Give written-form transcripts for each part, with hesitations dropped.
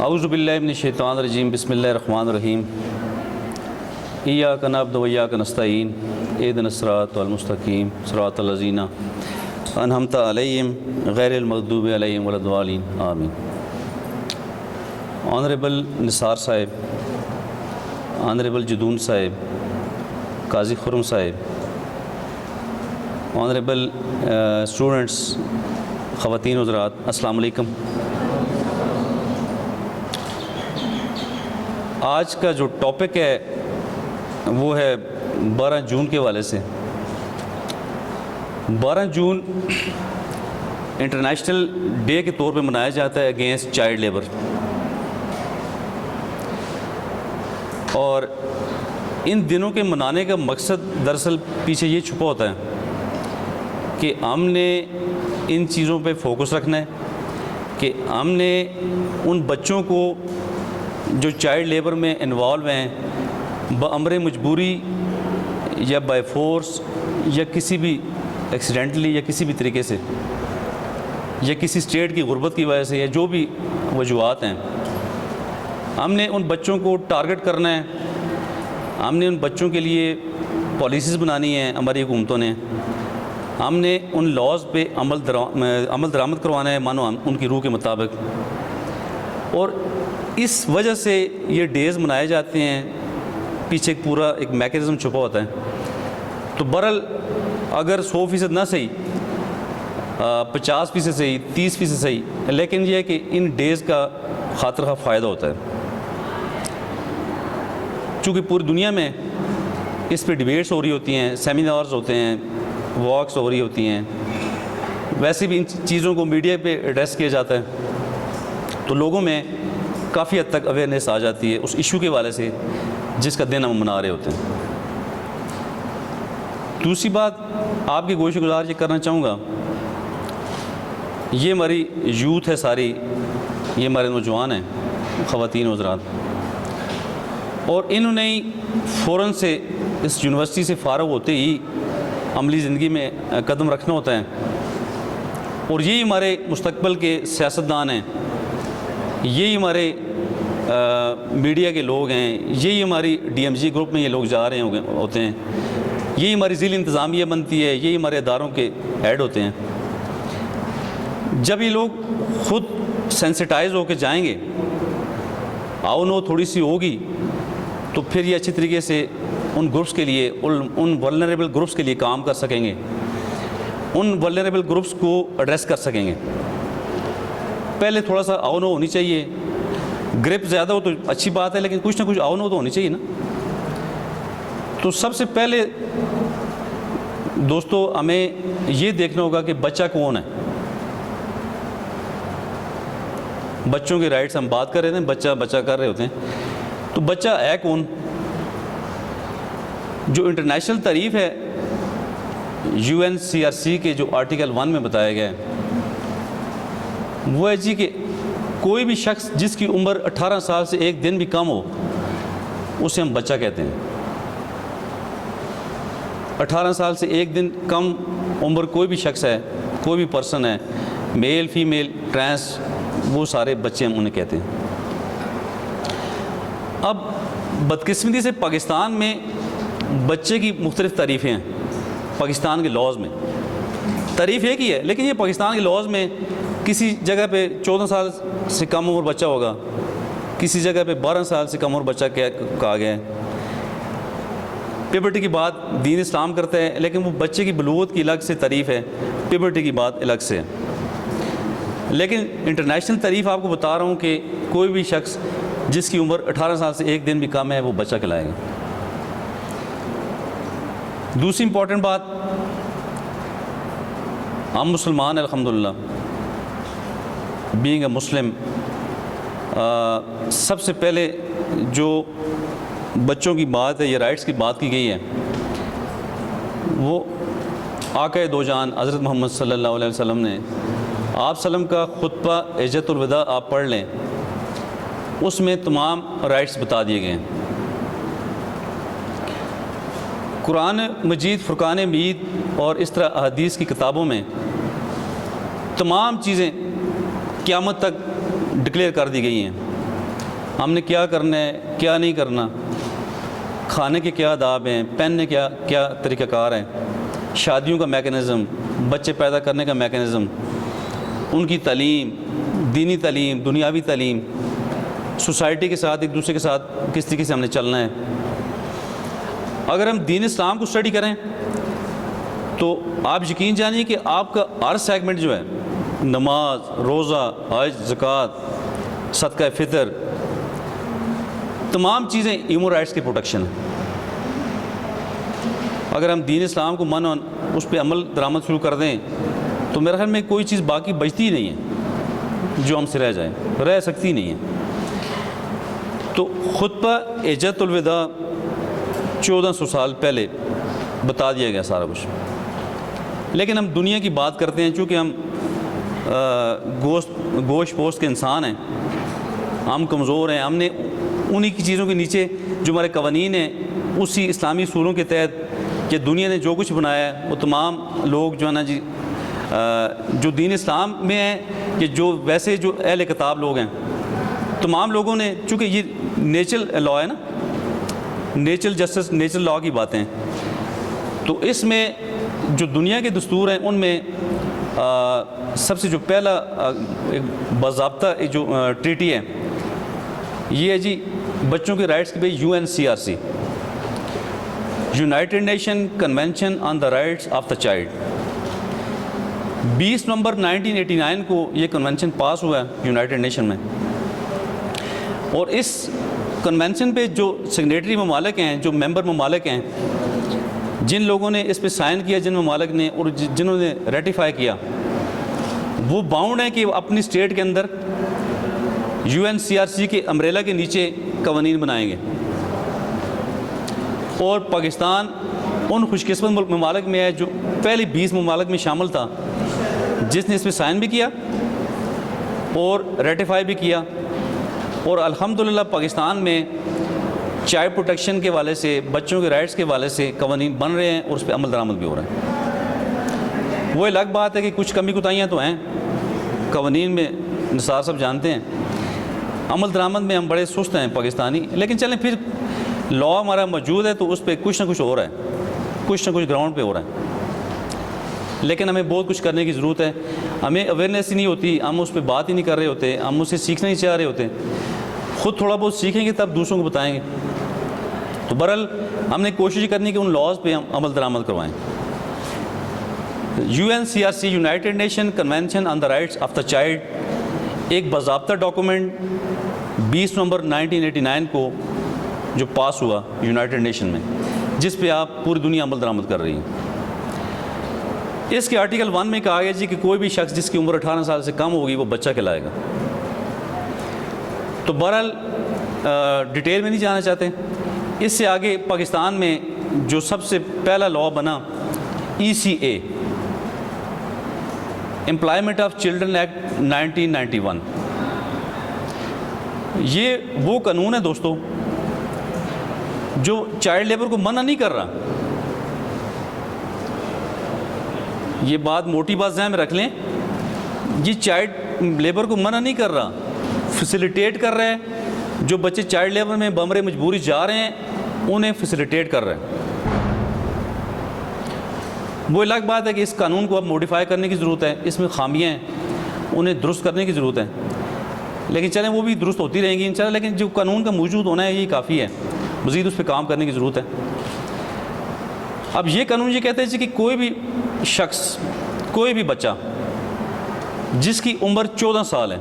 اعوذ باللہ من الشیطان الرجیم بسم اللہ الرحمن الرحیم ایاک نعبد و ایاک نستعین اہدنا الصراط المستقیم صراط الذین انعمت علیہم غیر المغضوب علیہم ولا الضالین آمین۔ آنریبل نثار صاحب، آنریبل جدون صاحب، قاضی خرم صاحب، آنریبل اسٹوڈنٹس، خواتین حضرات، السلام علیکم۔ آج کا جو ٹاپک ہے وہ ہے 12 جون کے حوالے سے۔ 12 جون انٹرنیشنل ڈے کے طور پہ منایا جاتا ہے اگینسٹ چائلڈ لیبر، اور ان دنوں کے منانے کا مقصد دراصل پیچھے یہ چھپا ہوتا ہے کہ ہم نے ان چیزوں پہ فوکس رکھنا ہے کہ ہم نے ان بچوں کو جو چائلڈ لیبر میں انوالو ہیں بامر مجبوری یا بائی فورس یا کسی بھی ایکسیڈنٹلی یا کسی بھی طریقے سے یا کسی اسٹیٹ کی غربت کی وجہ سے یا جو بھی وجوہات ہیں، ہم نے ان بچوں کو ٹارگٹ کرنا ہے۔ ہم نے ان بچوں کے لیے پالیسیز بنانی ہیں ہماری حکومتوں نے۔ ہم نے ان لاز پہ عمل درآمد کروانا ہے مانو ان کی روح کے مطابق، اور اس وجہ سے یہ ڈیز منائے جاتے ہیں۔ پیچھے پورا ایک میکینزم چھپا ہوتا ہے۔ تو بہرحال اگر 100% نہ صحیح، 50% صحیح، 30% صحیح، لیکن یہ ہے کہ ان ڈیز کا خاطر خواہ فائدہ ہوتا ہے، چونکہ پوری دنیا میں اس پہ ڈیبیٹس ہو رہی ہوتی ہیں، سیمینارز ہوتے ہیں، واکس ہو رہی ہوتی ہیں، ویسے بھی ان چیزوں کو میڈیا پہ ایڈریس کیا جاتا ہے، تو لوگوں میں کافی حد تک اویئرنیس آ جاتی ہے اس ایشو کے حوالے سے جس کا دن ہم منا رہے ہوتے ہیں۔ دوسری بات آپ کی گوش گزار یہ کرنا چاہوں گا، یہ ہماری یوتھ ہے ساری، یہ ہمارے نوجوان ہیں، خواتین حضرات، اور انہوں نے فوراً سے اس یونیورسٹی سے فارغ ہوتے ہی عملی زندگی میں قدم رکھنا ہوتا ہے، اور یہی ہمارے مستقبل کے سیاستدان ہیں، یہی ہمارے میڈیا کے لوگ ہیں، یہی ہماری ڈی ایم جی گروپ میں یہ لوگ جا رہے ہوتے ہیں، یہی ہماری ضلع انتظامیہ بنتی ہے، یہی ہمارے اداروں کے ہیڈ ہوتے ہیں۔ جب یہ لوگ خود سینسٹائز ہو کے جائیں گے، آؤ نو تھوڑی سی ہوگی، تو پھر یہ اچھی طریقے سے ان گروپس کے لیے، ان ولنریبل گروپس کے لیے کام کر سکیں گے، ان ولنریبل گروپس کو ایڈریس کر سکیں گے۔ پہلے تھوڑا سا آؤ نو ہونی چاہیے، گرپ زیادہ ہو تو اچھی بات ہے، لیکن کچھ نہ کچھ آؤ نو تو ہونی چاہیے نا۔ تو سب سے پہلے دوستو ہمیں یہ دیکھنا ہوگا کہ بچہ کون ہے۔ بچوں کے رائٹس ہم بات کر رہے ہیں، بچہ بچہ کر رہے ہوتے ہیں، تو بچہ ہے کون؟ جو انٹرنیشنل تعریف ہے UNCRC کے جو آرٹیکل 1 میں بتایا گیا ہے وہ ہے جی کہ کوئی بھی شخص جس کی عمر 18 سال سے ایک دن بھی کم ہو اسے ہم بچہ کہتے ہیں۔ 18 سال سے ایک دن کم عمر کوئی بھی شخص ہے، کوئی بھی پرسن ہے، میل فیمیل ٹرانس، وہ سارے بچے ہم انہیں کہتے ہیں۔ اب بدقسمتی سے پاکستان میں بچے کی مختلف تعریفیں ہیں۔ پاکستان کے لاز میں تعریف ایک ہی ہے، لیکن یہ پاکستان کے لاز میں کسی جگہ پہ 14 سال سے کم عمر بچہ ہوگا، کسی جگہ پہ 12 سال سے کم عمر بچہ کہا گیا ہے۔ پیبرٹی کی بات دین اسلام کرتا ہے، لیکن وہ بچے کی بلوغت کی الگ سے تعریف ہے، پیبرٹی کی بات الگ سے ہے۔ لیکن انٹرنیشنل تعریف آپ کو بتا رہا ہوں کہ کوئی بھی شخص جس کی عمر 18 سال سے ایک دن بھی کم ہے وہ بچہ کہلائے گا۔ دوسری امپورٹنٹ بات، ہم مسلمان الحمدللہ، بینگ اے مسلم، سب سے پہلے جو بچوں کی بات ہے یا رائٹس کی بات کی گئی ہے وہ آقا دو جان حضرت محمد صلی اللہ علیہ وسلم نے، آپ وسلم کا خطبہ حجۃ الوداع آپ پڑھ لیں، اس میں تمام رائٹس بتا دیے گئے ہیں۔ قرآن مجید، فرقان مجید اور اس طرح احادیث کی کتابوں میں تمام چیزیں قیامت تک ڈکلیئر کر دی گئی ہیں۔ ہم نے کیا کرنا ہے کیا نہیں کرنا، کھانے کے کیا آداب ہیں، پہننے کیا طریقہ کار ہے، شادیوں کا میکانزم، بچے پیدا کرنے کا میکانزم، ان کی تعلیم، دینی تعلیم، دنیاوی تعلیم، سوسائٹی کے ساتھ ایک دوسرے کے ساتھ کس طریقے سے ہم نے چلنا ہے۔ اگر ہم دین اسلام کو اسٹڈی کریں تو آپ یقین جانیے کہ آپ کا ہر سیگمنٹ جو ہے، نماز، روزہ، حج، زکوٰۃ، صدقہ فطر، تمام چیزیں ہیومن رائٹس کی پروٹیکشن ہے۔ اگر ہم دین اسلام کو من اس پہ عمل درآمد شروع کر دیں تو میرے خیال میں کوئی چیز باقی بچتی ہی نہیں ہے جو ہم سے رہ سکتی نہیں ہے۔ تو خطبہ حجۃ الوداع 1400 سال پہلے بتا دیا گیا سارا کچھ، لیکن ہم دنیا کی بات کرتے ہیں، چونکہ ہم گوشت پوست کے انسان ہیں، ہم کمزور ہیں، ہم نے انہی کی چیزوں کے نیچے جو ہمارے قوانین ہیں اسی اسلامی اصولوں کے تحت کہ دنیا نے جو کچھ بنایا ہے وہ تمام لوگ جو ہے نا جی جو دین اسلام میں ہیں کہ جو ویسے جو اہل کتاب لوگ ہیں تمام لوگوں نے، چونکہ یہ نیچرل لا ہے نا، نیچرل جسٹس، نیچرل لا کی باتیں، تو اس میں جو دنیا کے دستور ہیں ان میں سب سے جو پہلا باضابطہ جو ٹریٹی ہے یہ ہے جی بچوں کے رائٹس کی UNCRC، United nation convention on the rights of the child. 20 نومبر 1989 کو یہ کنونشن پاس ہوا ہے یونائٹڈ نیشن میں، اور اس کنونشن پہ جو سگنیٹری ممالک ہیں، جو ممبر ممالک ہیں، جن لوگوں نے اس پہ سائن کیا، جن ممالک نے اور جنہوں نے ریٹیفائی کیا، وہ باؤنڈ ہیں کہ وہ اپنی اسٹیٹ کے اندر UNCRC کے امبریلا کے نیچے قوانین بنائیں گے۔ اور پاکستان ان خوش قسمت ممالک میں ہے جو پہلے 20 ممالک میں شامل تھا جس نے اس پہ سائن بھی کیا اور ریٹیفائی بھی کیا، اور الحمدللہ پاکستان میں چائلڈ پروٹیکشن کے حوالے سے، بچوں کے رائٹس کے حوالے سے قوانین بن رہے ہیں اور اس پہ عمل درآمد بھی ہو رہا ہے۔ وہ الگ بات ہے کہ کچھ کمی کوتاہیاں تو ہیں قوانین میں، نثار صاحب جانتے ہیں، عمل درآمد میں ہم بڑے سست ہیں پاکستانی، لیکن چلیں پھر لا ہمارا موجود ہے تو اس پہ کچھ نہ کچھ ہو رہا ہے، کچھ نہ کچھ گراؤنڈ پہ ہو رہا ہے، لیکن ہمیں بہت کچھ کرنے کی ضرورت ہے۔ ہمیں اویئرنیس ہی نہیں ہوتی، ہم اس پہ بات ہی نہیں کر رہے ہوتے، ہم اس سے سیکھنا ہی چاہ رہے ہوتے، خود تھوڑا بہت سیکھیں گے تب دوسروں کو بتائیں گے۔ تو بہرحال ہم نے کوشش کرنی کہ ان لاز پہ ہم عمل درآمد کروائیں۔ UNCRC United nation convention on the rights of the child ایک باضابطہ ڈاکومنٹ 20 نومبر 1989 کو جو پاس ہوا یونائٹڈ نیشن میں، جس پہ آپ پوری دنیا عمل درآمد کر رہی ہے۔ اس کے آرٹیکل 1 میں کہا گیا جی کہ کوئی بھی شخص جس کی عمر 18 سال سے کم ہوگی وہ بچہ کہلائے گا۔ تو بہرحال ڈیٹیل میں نہیں جانا چاہتے، اس سے آگے پاکستان میں جو سب سے پہلا لا بنا ECA، employment of children act 1991، یہ وہ قانون ہے دوستو جو چائلڈ لیبر کو منع نہیں کر رہا۔ یہ بات موٹی بات ذہن میں رکھ لیں، یہ چائلڈ لیبر کو منع نہیں کر رہا، فیسیلیٹیٹ کر رہا ہے۔ جو بچے چائلڈ لیبر میں بمرے مجبوری جا رہے ہیں انہیں فیسیلیٹیٹ کر رہا ہے۔ وہ الگ بات ہے کہ اس قانون کو اب موڈیفائی کرنے کی ضرورت ہے، اس میں خامیاں ہیں، انہیں درست کرنے کی ضرورت ہے، لیکن چلیں وہ بھی درست ہوتی رہیں گی انشاءاللہ، لیکن جو قانون کا موجود ہونا ہے یہی کافی ہے، مزید اس پہ کام کرنے کی ضرورت ہے۔ اب یہ قانون یہ کہتے ہیں کہ کوئی بھی شخص، کوئی بھی بچہ جس کی عمر 14 سال ہے،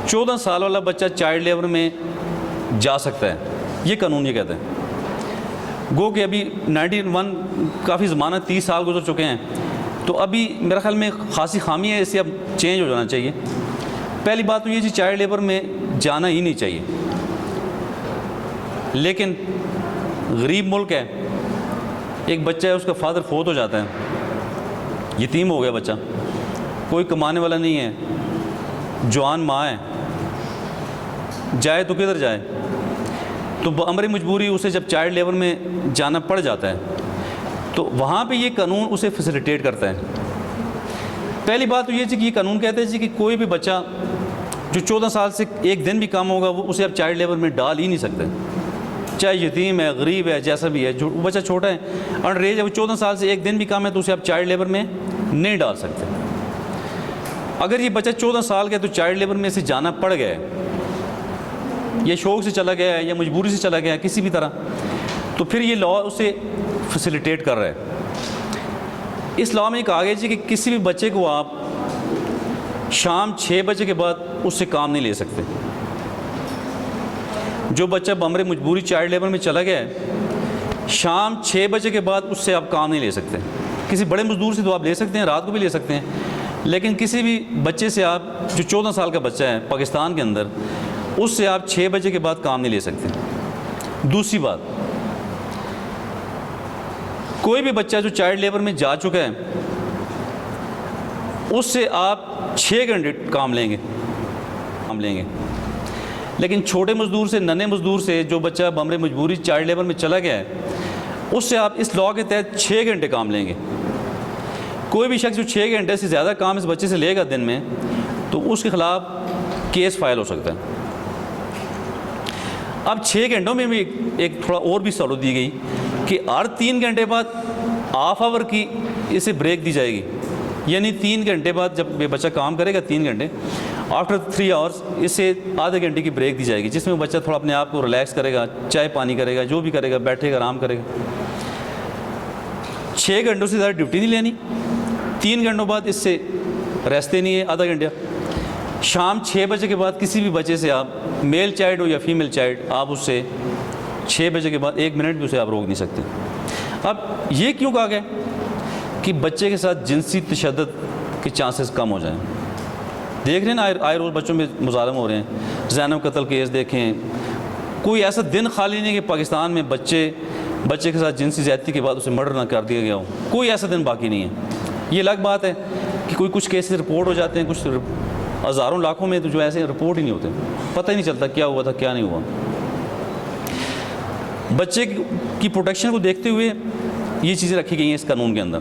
14 سال والا بچہ چائلڈ لیبر میں جا سکتا ہے، یہ قانون یہ کہتے ہیں۔ گو کہ ابھی 91 کافی زمانہ 30 سال گزر چکے ہیں، تو ابھی میرے خیال میں خاصی خامی ہے، اس سے اب چینج ہو جانا چاہیے۔ پہلی بات تو یہ جی چائلڈ لیبر میں جانا ہی نہیں چاہیے، لیکن غریب ملک ہے، ایک بچہ ہے اس کا فادر فوت ہو جاتا ہے، یتیم ہو گیا بچہ، کوئی کمانے والا نہیں ہے، جوان ماں ہے، جائے تو کدھر جائے؟ تو بامر مجبوری اسے جب چائلڈ لیبر میں جانا پڑ جاتا ہے تو وہاں پہ یہ قانون اسے فیسیلیٹیٹ کرتا ہے۔ پہلی بات تو یہ کہ یہ قانون کہتے ہیں کہ کوئی بھی بچہ جو 14 سال سے ایک دن بھی کم ہوگا وہ اسے آپ چائلڈ لیبر میں ڈال ہی نہیں سکتے، چاہے یتیم ہے، غریب ہے، جیسا بھی ہے، جو بچہ چھوٹا ہے، انڈر ایج ہے، وہ 14 سال سے ایک دن بھی کم ہے تو اسے آپ چائلڈ لیبر میں نہیں ڈال سکتے۔ اگر یہ بچہ 14 سال کا ہے تو چائلڈ لیبر میں سے جانا پڑ گیا ہے، یا شوق سے چلا گیا ہے یا مجبوری سے چلا گیا ہے کسی بھی طرح، تو پھر یہ لا اسے فیسیلیٹیٹ کر رہا ہے۔ اس لا میں کہا گیا جی کہ کسی بھی بچے کو آپ شام 6 بجے کے بعد اس سے کام نہیں لے سکتے۔ جو بچہ بمرے مجبوری چائلڈ لیبر میں چلا گیا ہے، شام 6 بجے کے بعد اس سے آپ کام نہیں لے سکتے۔ کسی بڑے مزدور سے تو آپ لے سکتے ہیں، رات کو بھی لے سکتے ہیں، لیکن کسی بھی بچے سے آپ جو 14 سال کا بچہ ہے پاکستان کے اندر، اس سے آپ 6 بجے کے بعد کام نہیں لے سکتے۔ دوسری بات، کوئی بھی بچہ جو چائلڈ لیبر میں جا چکا ہے اس سے آپ 6 گھنٹے کام لیں گے، لیکن چھوٹے مزدور سے، ننھے مزدور سے جو بچہ بمرے مجبوری چائلڈ لیبر میں چلا گیا ہے اس سے آپ اس لا کے تحت 6 گھنٹے کام لیں گے۔ کوئی بھی شخص جو 6 گھنٹے سے زیادہ کام اس بچے سے لے گا دن میں تو اس کے خلاف کیس فائل ہو سکتا ہے۔ اب 6 گھنٹوں میں بھی ایک تھوڑا اور بھی سہولت دی گئی کہ ہر 3 گھنٹے بعد ہاف آور کی اسے بریک دی جائے گی، یعنی 3 گھنٹے بعد جب یہ بچہ کام کرے گا 3 گھنٹے، آفٹر 3 آورس اسے آدھے گھنٹے کی بریک دی جائے گی، جس میں بچہ تھوڑا اپنے آپ کو ریلیکس کرے گا، چائے پانی کرے گا، جو بھی کرے گا، بیٹھے گا، آرام کرے گا۔ 6 گھنٹوں سے زیادہ ڈیوٹی نہیں لینی، 3 گھنٹوں بعد اس سے ریسٹ دینی ہے آدھا گھنٹہ۔ شام 6 بجے کے بعد کسی بھی بچے سے آپ، میل چائلڈ ہو یا فیمیل چائلڈ، آپ اس سے 6 بجے کے بعد 1 منٹ بھی اسے آپ روک نہیں سکتے۔ اب یہ کیوں کہا گیا کہ بچے کے ساتھ جنسی تشدد کے چانسز کم ہو جائیں؟ دیکھ رہے ہیں نا آئے روز بچوں میں مظالم ہو رہے ہیں، زینب قتل کیس دیکھیں، کوئی ایسا دن خالی نہیں کہ پاکستان میں بچے کے ساتھ جنسی زیادتی کے بعد اسے مرڈر نہ کر دیا گیا ہو، کوئی ایسا دن باقی نہیں ہے۔ یہ الگ بات ہے کہ کچھ کیسز رپورٹ ہو جاتے ہیں، کچھ ہزاروں لاکھوں میں تو جو ایسے رپورٹ ہی نہیں ہوتے، پتہ ہی نہیں چلتا کیا ہوا تھا کیا نہیں ہوا۔ بچے کی پروٹیکشن کو دیکھتے ہوئے یہ چیزیں رکھی گئی ہیں اس قانون کے اندر۔